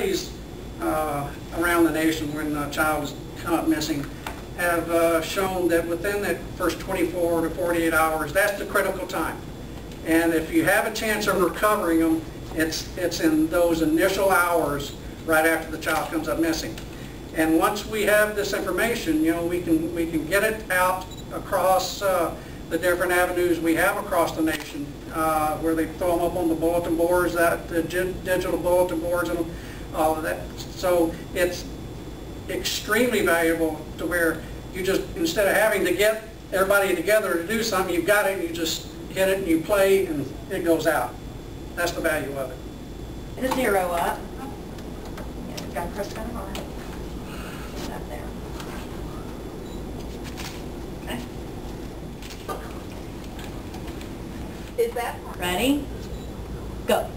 studies around the nation when a child has come up missing have shown that within that first 24 to 48 hours, that's the critical time. And if you have a chance of recovering them, it's in those initial hours right after the child comes up missing. And once we have this information, you know, we can get it out across the different avenues we have across the nation, where they throw them up on the bulletin boards, the digital bulletin boards, and all of that. So it's extremely valuable to where you just, instead of having to get everybody together to do something, you've got it, and you just hit it and you play and it goes out. That's the value of it. The 0 up. Yeah, got Chris kind of hard. Up there. Okay. Is that ready? Go.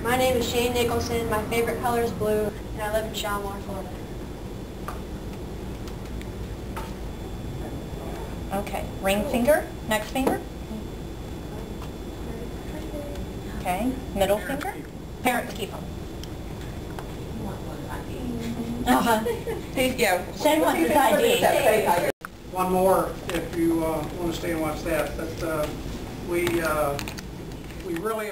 My name is Shane Nicholson. My favorite color is blue, and I live in Shalimar, Florida. Okay. Ring finger. Next finger. Okay. Middle finger. Parents keep them. Yeah. Send one with ID. One more, if you want to stay and watch that. But we really